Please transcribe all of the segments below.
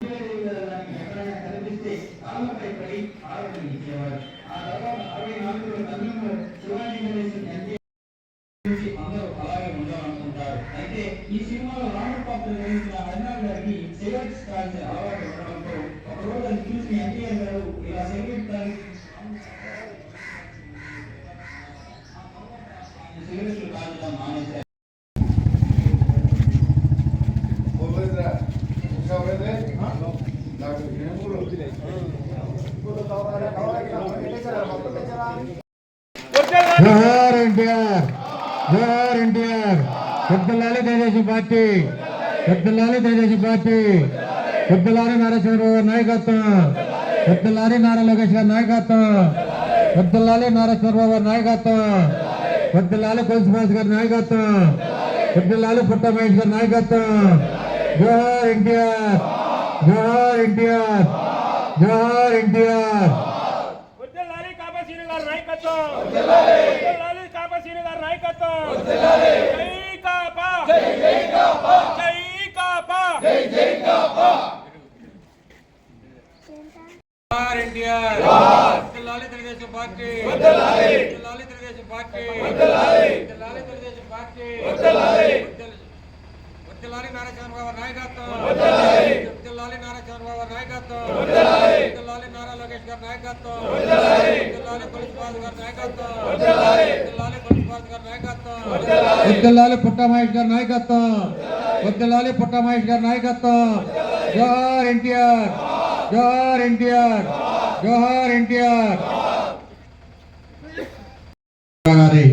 ఎక్కడైనా కనిపిస్తే కాళ్ళపై పడి ఆరోగ్యం ఇచ్చేవారు. ఆ తర్వాత 64లో తమిళంలో శివాజీ గణేశన్ అందరూ అలాగే ఉండాలనుకుంటారు. అయితే ఈ సినిమాలో రాముడు పాత్ర నిర్వహించిన అర్నాల్ గారికి సిగరెట్స్ కాల్చే అలవాటు ఉండడంతో ఒకరోజు అది చూసిన ఎన్టీఆర్ గారు ఇలా సిగరెట్స్ కాల్చడం మానేశారు. జోహార్ ఎన్టీఆర్, జోహార్ ఎన్టీఆర్. పెద్దలాలి తెలుగుదేశం పార్టీ, పెద్దలాలి తెలుగుదేశం పార్టీ, పెద్దలాలి నారా చంద్రబాబు గారి నాయకత్వం, పెద్దలాలి నారా లోకేష్ గారి నాయకత్వం, పెద్దలాలి నారా చంద్రబాబు గారి నాయకత్వం, పెద్దలాలి కొలిసిపాస్ గారి నాయకత్వం, పెద్దలాలి పుట్ట మహేష్ గారి నాయకత్వం. జోహార్ ఎన్టీఆర్, జోహార్ ఎన్టీఆర్, జోహార్ NTR. Telugu Desam party, Telugu Desam party, Telugu Desam party. వర్ధిల్లాలి నారా చంద్రబాబు నాయకత్వం, వర్ధిల్లాలి నారా చంద్రబాబు నాయకత్వం, వర్ధిల్లాలి నారా లోకేష్ గారి నాయకత్వం, వర్ధిల్లాలి కొలిసిపాస్ గారి నాయకత్వం, వర్ధిల్లాలి కొలిసిపాస్ గారి నాయకత్వం, వర్ధిల్లాలి పుట్ట మహేష్ గారి నాయకత్వం, వర్ధిల్లాలి పుట్ట మహేష్ గారి నాయకత్వం. జోహార్ ఎన్టీఆర్, జోహార్ ఎన్టీఆర్, జోహార్ ఎన్టీఆర్. గారి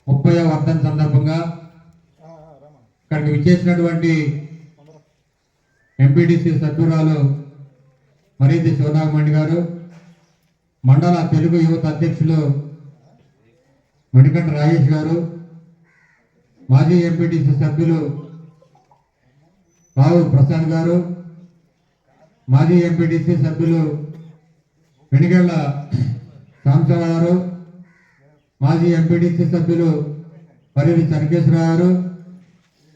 30వ వర్ధంతి సందర్భంగా ఇక్కడికి విచ్చేసినటువంటి ఎంపీటీసీ సభ్యురాలు మరీది శివనాగమణి గారు, మండల తెలుగు యువత అధ్యక్షులు మణికంఠ రాజేష్ గారు, మాజీ ఎంపీటీసీ సభ్యులు రావు ప్రసాద్ గారు, మాజీ ఎంపీటీసీ సభ్యులు వెనిగళ్ల సాంబశివరావు గారు, మాజీ ఎంపీటీసీ సభ్యులు పరివి చెన్నకేశ్వరరావు గారు,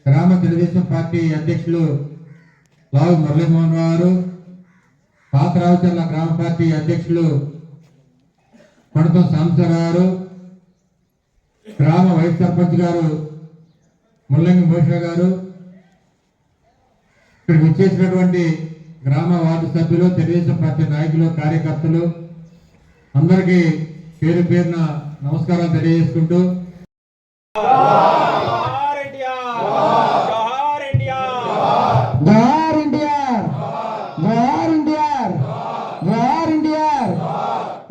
గ్రామ తెలుగుదేశం పార్టీ అధ్యక్షులు లావు మురళీమోహన్ గారు, పాతరావుచర్ల గ్రామ పార్టీ అధ్యక్షులు కొడతం సాంబశివరావు గారు, గ్రామ వైస్ సర్పంచ్ గారు ముల్లంగి మోషా గారు, ఇక్కడికి వచ్చేసినటువంటి గ్రామ వార్డు సభ్యులు, తెలుగుదేశం పార్టీ నాయకులు, కార్యకర్తలు అందరికీ పేరు పేరున నమస్కారాలు తెలియజేసుకుంటూ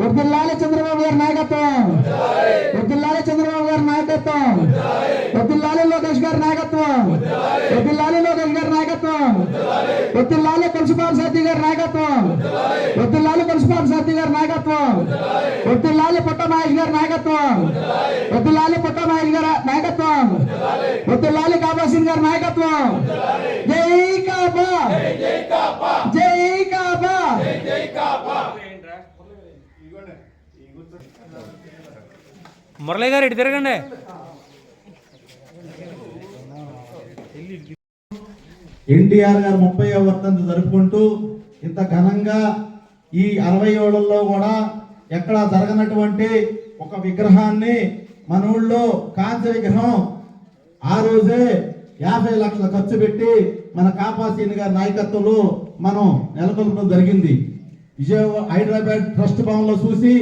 వర్ధిల్లాలి చంద్రబాబు గారి నాయకత్వం, వర్ధిల్లాలి చంద్రబాబు గారి నాయకత్వం, వర్ధిల్లాలి లోకేష్ గారి నాయకత్వం, వర్ధిల్లాలి లోకేష్ గారి నాయకత్వం, వర్ధిల్లాలి కొలిసిపాల్ సారథి గారి నాయకత్వం, వర్ధిల్లాలి కొలిసిపాల్ సారథి గారి నాయకత్వం, వర్ధిల్లాలి పుట్ట మహేష్ గారి నాయకత్వం, వర్ధిల్లాలి పుట్ట మహేష్ గారి నాయకత్వం, వర్ధిల్లాలి కాబాసింగ్ గారి నాయకత్వం. జై కాబా, జై కాబా. మురళి గారు ఇటు తిరగండి. ఎన్టీఆర్ గారు 30వ వర్ధంతి జరుపుకుంటూ ఇంత ఘనంగా ఈ 60 ఏళ్లలో కూడా ఎక్కడా జరగనటువంటి ఒక విగ్రహాన్ని మన ఊళ్ళో కాంస్య విగ్రహం ఆ రోజే 50 లక్షలు ఖర్చు పెట్టి మన కాపాసీని గారి నాయకత్వంలో మనం నెలకొల్పడం జరిగింది. విజయవాడ హైదరాబాద్ ట్రస్ట్ భవన్లో చూసి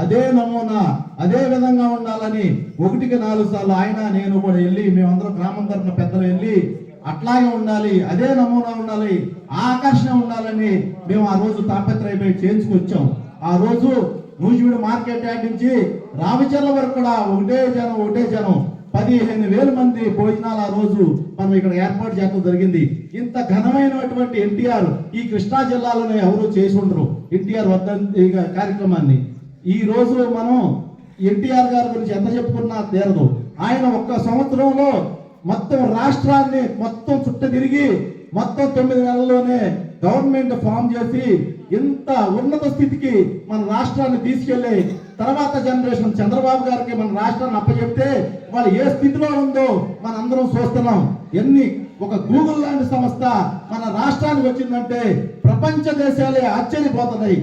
అదే నమూనా అదే విధంగా ఉండాలని 1కి 4 సార్లు ఆయన నేను కూడా వెళ్ళి మేమందరం గ్రామం తరఫున పెద్దలు వెళ్ళి అట్లాగే ఉండాలి, అదే నమూనా ఉండాలి, ఆకర్షణ ఉండాలని మేము ఆ రోజు తాపత్రయపై చేయించుకొచ్చాం. ఆ రోజు నూజివీడు మార్కెట్ యార్డ్ నుంచి రావిచర్ల వరకు కూడా ఒకటే జనం 15,000 మంది భోజనాలు ఆ రోజు మనం ఇక్కడ ఏర్పాటు చేయడం జరిగింది. ఇంత ఘనమైనటువంటి ఎన్టీఆర్ ఈ కృష్ణా జిల్లాలోనే ఎవరు చేసి ఉండరు ఎన్టీఆర్ వర్ధంతి కార్యక్రమాన్ని. ఈ రోజు మనం ఎన్టీఆర్ గారి గురించి ఎంత చెప్పుకున్నా తీరదు. ఆయన ఒక్క సంవత్సరంలో మొత్తం రాష్ట్రాన్ని మొత్తం చుట్టూ తిరిగి మొత్తం 9 నెలల్లోనే గవర్నమెంట్ ఫామ్ చేసి ఇంత ఉన్నత స్థితికి మన రాష్ట్రాన్ని తీసుకెళ్లి తర్వాత జనరేషన్ చంద్రబాబు గారికి మన రాష్ట్రాన్ని అప్పచెప్తే వాళ్ళు ఏ స్థితిలో ఉందో మనందరం చూస్తున్నాం. ఎన్ని ఒక గూగుల్ లాంటి సంస్థ మన రాష్ట్రానికి వచ్చిందంటే ప్రపంచ దేశాలే ఆశ్చర్యపోతున్నాయి.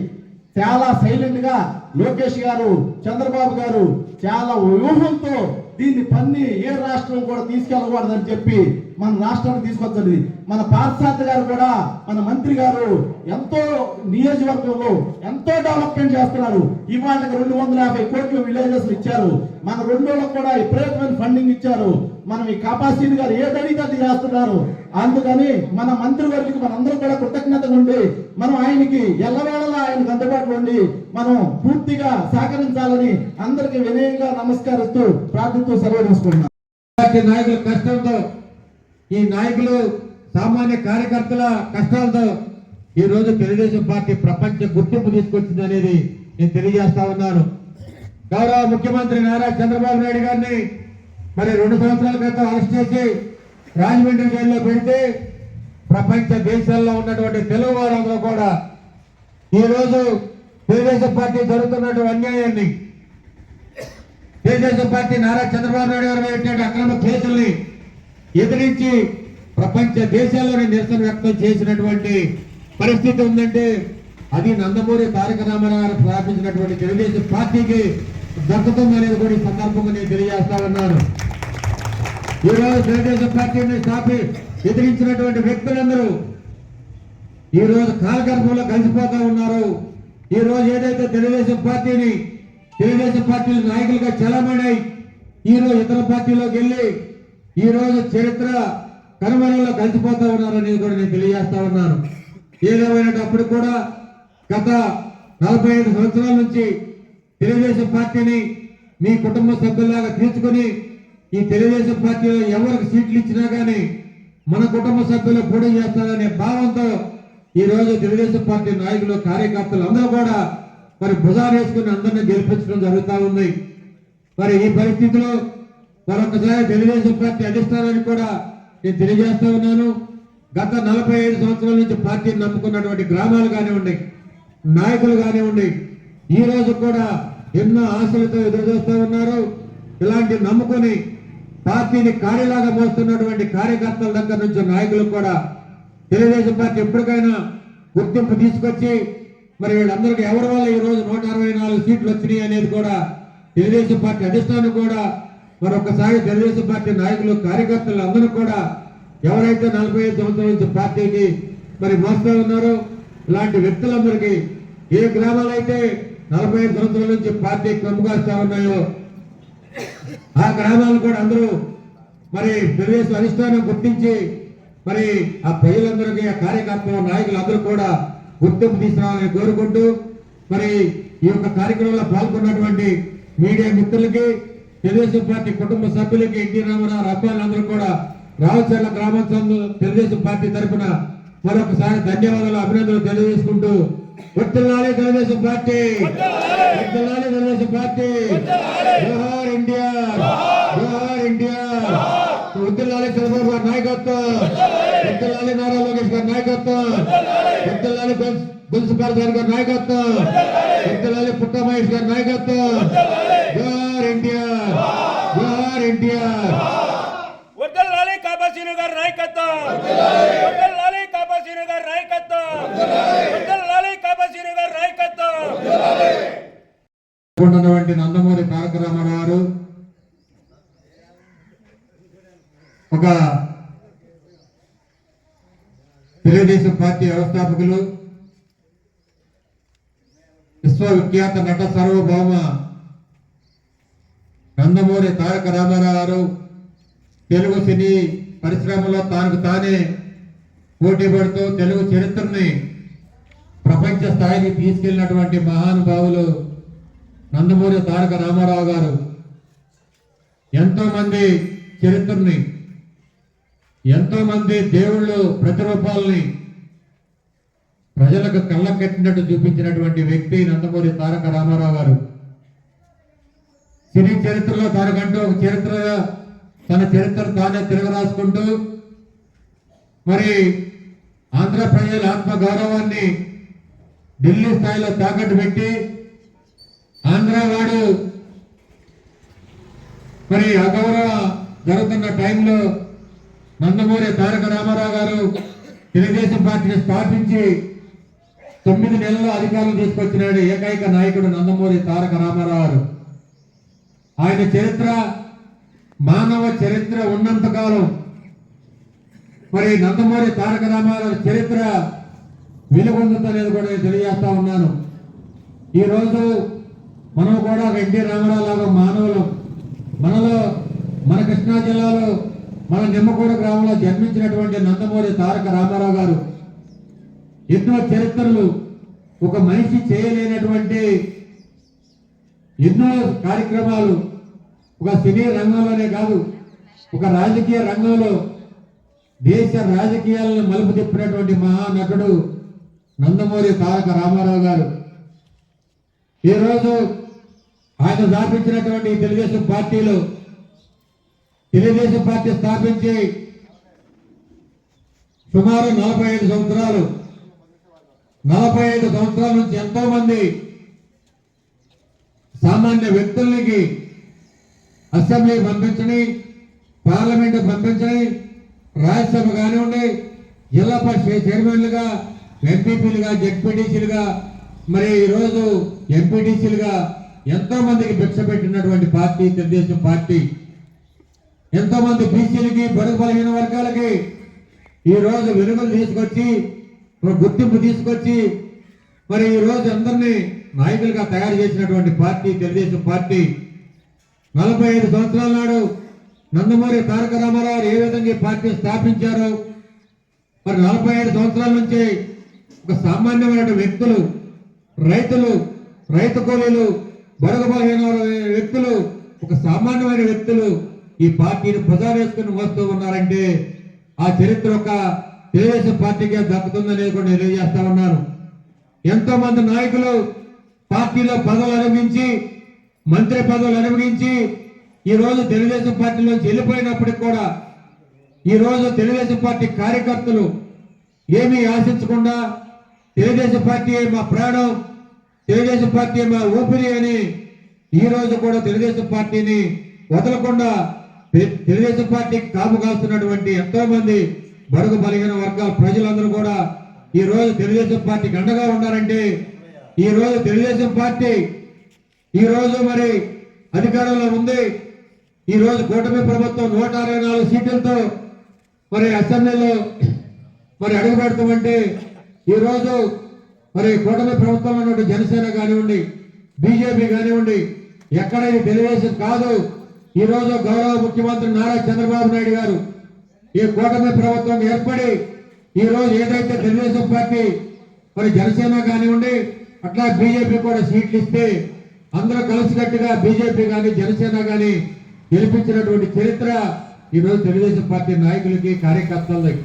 చాలా సైలెంట్ గా లోకేష్ గారు, చంద్రబాబు గారు చాలా వ్యూహంతో దీన్ని పన్ని ఏ రాష్ట్రం కూడా తీసుకెళ్ళకూడదని చెప్పి మన రాష్ట్రానికి తీసుకొచ్చింది. మన పార్థసారథి గారు కూడా, మన మంత్రి గారు ఎంతో నియోజకవర్గంలో ఎంతో డెవలప్మెంట్ చేస్తున్నారు. ఇవాళ 250 కోట్లు విలేజెస్ ఇచ్చారు. మన 2 రోజులకు కూడా విపరీతమైన ఫండింగ్ ఇచ్చారు. మనం ఈ కాపాసిటీ గారు ఏదడిగితే అది చేస్తున్నారు. అందుకని మన మంత్రి వర్గకి మనందరూ కూడా కృతజ్ఞతగా ఉండి మనం ఆయనకి ఎల్లవేళలా ఆయనకు అందుబాటులో ఉండి మనం పూర్తిగా సహకరించాలని అందరికి వినయంగా నమస్కరిస్తూ ప్రార్థిస్తూ సెలవు తీసుకుంటున్నాం. నాయకుల కష్టంతో, ఈ నాయకులు సామాన్య కార్యకర్తల కష్టాలతో ఈ రోజు తెలుగుదేశం పార్టీ ప్రపంచ గుర్తింపు తీసుకొచ్చింది అనేది నేను తెలియజేస్తా ఉన్నాను. గౌరవ ముఖ్యమంత్రి నారా చంద్రబాబు నాయుడు గారిని మరి 2 సంవత్సరాల క్రితం అరెస్ట్ చేసి రాజమండ్రి జైల్లో పెడితే ప్రపంచ దేశాల్లో ఉన్నటువంటి తెలుగు వారందరూ కూడా ఈ రోజు తెలుగుదేశం పార్టీ జరుగుతున్నటువంటి అన్యాయాన్ని, తెలుగుదేశం పార్టీ నారా చంద్రబాబు నాయుడు గారు పెట్టిన అక్రమ కేసుల్ని ఎదిరించి ప్రపంచ దేశాల్లోనే నిరసన వ్యక్తం చేసినటువంటి పరిస్థితి ఉందంటే అది నందమూరి తారక రామారావు గారు ప్రారంభించినటువంటి తెలుగుదేశం పార్టీకి దక్కుతుందనేది కూడా ఈ సందర్భంగా నేను తెలియజేస్తా ఉన్నాను. ఈ రోజు తెలుగుదేశం పార్టీని ఎదిరించినటువంటి వ్యక్తులందరూ ఈ రోజు కాలగర్భంలో కలిసిపోతా ఉన్నారు. ఈ రోజు ఏదైతే తెలుగుదేశం పార్టీని తెలుగుదేశం పార్టీ నాయకులుగా చలామణి ఈ రోజు ఇతర పార్టీలోకి వెళ్ళి ఈ రోజు చరిత్ర కనుమలలో కలిసిపోతా ఉన్నారనేది కూడా నేను తెలియజేస్తా ఉన్నాను. ఏదేమైనప్పుడు కూడా గత 45 సంవత్సరాల నుంచి తెలుగుదేశం పార్టీని మీ కుటుంబ సభ్యులాగా తీర్చుకొని ఈ తెలుగుదేశం పార్టీలో ఎవరికి సీట్లు ఇచ్చినా కానీ మన కుటుంబ సభ్యులు పోటీ చేస్తారనే భావంతో ఈ రోజు తెలుగుదేశం పార్టీ నాయకులు, కార్యకర్తలు అందరూ కూడా మరి భుజాలు వేసుకుని అందరినీ గెలిపించడం జరుగుతూ ఉంది. మరి ఈ పరిస్థితిలో మరొకసారి తెలుగుదేశం పార్టీ అధిష్టానానికి కూడా నేను తెలియజేస్తా ఉన్నాను. గత 45 సంవత్సరాల నుంచి పార్టీని నమ్ముకున్నటువంటి గ్రామాలు కానివ్వండి, నాయకులు కానివ్వండి, ఈ రోజు కూడా ఎన్నో ఆశలతో ఎదురు చూస్తూ ఉన్నారు. ఇలాంటి నమ్ముకొని పార్టీని కాడిలాగా మోస్తున్నటువంటి కార్యకర్తల దగ్గర నుంచి నాయకులు కూడా తెలుగుదేశం పార్టీ ఎప్పటికైనా గుర్తింపు తీసుకొచ్చి మరి వీళ్ళందరికీ ఎవరి వల్ల ఈ రోజు 164 సీట్లు వచ్చినాయి అనేది కూడా తెలుగుదేశం పార్టీ అధిష్టానం కూడా మరొకసారి తెలుగుదేశం పార్టీ నాయకులు, కార్యకర్తలు అందరూ కూడా ఎవరైతే 45 సంవత్సరాల నుంచి పార్టీకి మరి మోస్తూ ఉన్నారో ఇలాంటి వ్యక్తులందరికీ ఏ గ్రామాలైతే 45 సంవత్సరాల నుంచి పార్టీ క్రమగాస్తా ఉన్నాయో ఆ గ్రామాలు కూడా అందరూ మరి తెలుగుదేశం అధిష్టానం గుర్తించి మరి ఆ ప్రజలందరికీ, ఆ కార్యకర్తలు, నాయకులు అందరూ కూడా గుర్తింపు తీసుకురావాలని కోరుకుంటూ మరి ఈ యొక్క కార్యక్రమంలో పాల్గొన్నటువంటి మీడియా మిత్రులకి, తెలుగుదేశం పార్టీ కుటుంబ సభ్యులకి, ఎన్టీ రామారావు అబ్బాయిలందరూ కూడా రావుచర్ల గ్రామోత్సవం తెలుగుదేశం పార్టీ తరఫున మరొకసారి ధన్యవాదాలు, అభినందనలు తెలియజేసుకుంటూ వర్ధిల్లాలి తెలుగుదేశం పార్టీ, వర్ధిల్లాలి తెలుగుదేశం పార్టీ, జోహార్ ఇండియా, జోహార్ ఇండియా, వర్ధిల్లాలి చంద్రబాబు గారి నాయకత్వం, వర్ధిల్లాలి నారా లోకేష్ గారి నాయకత్వం, వర్ధిల్లాలి గుల్సుపాల్ గారి నాయకత్వం, వర్ధిల్లాలి పుట్ట మహేష్ గారి నాయకత్వం, జోహార్ ఇండియా, జోహార్ ఇండియా, వర్ధిల్లాలి కాపాసీను గారి నాయకత్వం, వర్ధిల్లాలి కాపాసీను గారి నాయకత్వం, వర్ధిల్లాలి కాపాసీను గారి నాయకత్వం. ఉన్నటువంటి నందమూరి తారక రామారావు గారు ఒక తెలుగుదేశం పార్టీ వ్యవస్థాపకులు, విశ్వవిఖ్యాత నట సార్వభౌమ నందమూరి తారక రామారావు గారు తెలుగు సినీ పరిశ్రమలో తాను తానే పోటీ పడుతూ తెలుగు చరిత్రని ప్రపంచ స్థాయికి తీసుకెళ్లినటువంటి మహానుభావులు నందమూరి తారక రామారావు గారు ఎంతో మంది చరిత్రని, ఎంతో మంది దేవుళ్ళు ప్రతిరూపాలని ప్రజలకు కళ్ళకు కట్టినట్టు చూపించినటువంటి వ్యక్తి నందమూరి తారక రామారావు గారు. సినీ చరిత్రలో తనకంటూ ఒక చరిత్ర, తన చరిత్ర తానే తిరగ రాసుకుంటూ మరి ఆంధ్ర ప్రజల ఆత్మ గౌరవాన్ని ఢిల్లీ స్థాయిలో తాకట్టు పెట్టి ఆంధ్ర వాడు మరి అగౌరవ జరుగుతున్న టైంలో నందమూరి తారక రామారావు గారు తెలుగుదేశం పార్టీని స్థాపించి 9 నెలల్లో అధికారం తీసుకొచ్చినాడు ఏకైక నాయకుడు నందమూరి తారక రామారావు గారు. ఆయన చరిత్ర, మానవ చరిత్ర ఉన్నంతకాలం మరి నందమూరి తారక రామారావు చరిత్ర వెలుగొందుతనేది కూడా నేను తెలియజేస్తా ఉన్నాను. ఈరోజు మనం కూడా ఎన్టీ రామారావు లాగా మానవులు, మనలో మన కృష్ణా జిల్లాలో మన నిమ్మకూరు గ్రామంలో జన్మించినటువంటి నందమూరి తారక రామారావు గారు ఎన్నో చరిత్రలు, ఒక మనిషి చేయలేనటువంటి ఎన్నో కార్యక్రమాలు, ఒక సినీ రంగంలోనే కాదు ఒక రాజకీయ రంగంలో దేశ రాజకీయాలను మలుపు తిప్పినటువంటి మహానటుడు నందమూరి తారక రామారావు గారు. ఈరోజు ఆయన స్థాపించినటువంటి తెలుగుదేశం పార్టీలో, తెలుగుదేశం పార్టీ స్థాపించి సుమారు 45 సంవత్సరాలు, 45 సంవత్సరాల నుంచి ఎంతో మంది సామాన్య వ్యక్తులకి అసెంబ్లీ పంపించని, పార్లమెంట్ పంపించని, రాజ్యసభ కానివ్వండి, జిల్లా పరిషత్ చైర్మన్లుగా, ఎంపీపీలుగా, జెడ్పీటీసీలుగా, మరి ఈరోజు ఎంపీటీసీలుగా ఎంతో మందికి భిక్ష పెట్టినటువంటి పార్టీ తెలుగుదేశం పార్టీ. ఎంతో మంది బీసీలకి, బడుగు బలహీన వర్గాలకి ఈరోజు వెలుగులు తీసుకొచ్చి, ఒక గుర్తింపు తీసుకొచ్చి, మరి ఈరోజు అందరినీ నాయకులుగా తయారు చేసినటువంటి పార్టీ తెలుగుదేశం పార్టీ. 45 సంవత్సరాల నాడు నందమూరి తారక రామారావు ఏ విధంగా ఈ పార్టీ స్థాపించారో, మరి 45 సంవత్సరాల నుంచి ఒక సామాన్యమైన వ్యక్తులు, రైతులు, రైతు కూలీలు, బడుగు బలహీన వ్యక్తులు, ఒక సామాన్యమైన వ్యక్తులు ఈ పార్టీని ప్రజావేసుకుని వస్తూ ఉన్నారంటే ఆ చరిత్ర ఒక తెలుగుదేశం పార్టీకే దక్కుతుందనేది కూడా నేను తెలియజేస్తా ఉన్నాను. ఎంతో మంది నాయకులు పార్టీలో పదవులు అనుభవించి, మంత్రి పదవులు అనుభవించి ఈ రోజు తెలుగుదేశం పార్టీలోంచి వెళ్ళిపోయినప్పటికి కూడా ఈ రోజు తెలుగుదేశం పార్టీ కార్యకర్తలు ఏమీ ఆశించకుండా తెలుగుదేశం పార్టీ మా ప్రాణం, తెలుగుదేశం పార్టీ మా ఊపిరి అని ఈ రోజు కూడా తెలుగుదేశం పార్టీని వదలకుండా తెలుగుదేశం పార్టీకి కాపు కాస్తున్నటువంటి ఎంతో మంది బడుగు బలహీన వర్గాల ప్రజలందరూ కూడా ఈ రోజు తెలుగుదేశం పార్టీకి అండగా ఉన్నారంటే, ఈ రోజు తెలుగుదేశం పార్టీ ఈ రోజు మరి అధికారంలో ఉంది. ఈ రోజు కూటమి ప్రభుత్వం 164 సీట్లతో మరి అసెంబ్లీలో మరి అడుగు పెడతామంటే, ఈ రోజు మరి కూటమి ప్రభుత్వంలో ఉన్నటువంటి జనసేన కానివ్వండి, బీజేపీ కానివ్వండి, ఎక్కడ ఇది తెలుగుదేశం కాదు. ఈ రోజు గౌరవ ముఖ్యమంత్రి నారా చంద్రబాబు నాయుడు గారు ఈ కూటమి ప్రభుత్వం ఏర్పడి ఈ రోజు ఏదైతే తెలుగుదేశం పార్టీ మరి జనసేన కానివ్వండి, అట్లా బీజేపీ కూడా సీట్లు ఇస్తే అందరూ కలిసికట్టుగా బీజేపీ కానీ జనసేన కానీ గెలిపించినటువంటి చరిత్ర ఈ రోజు తెలుగుదేశం పార్టీ నాయకులకి, కార్యకర్తలకి.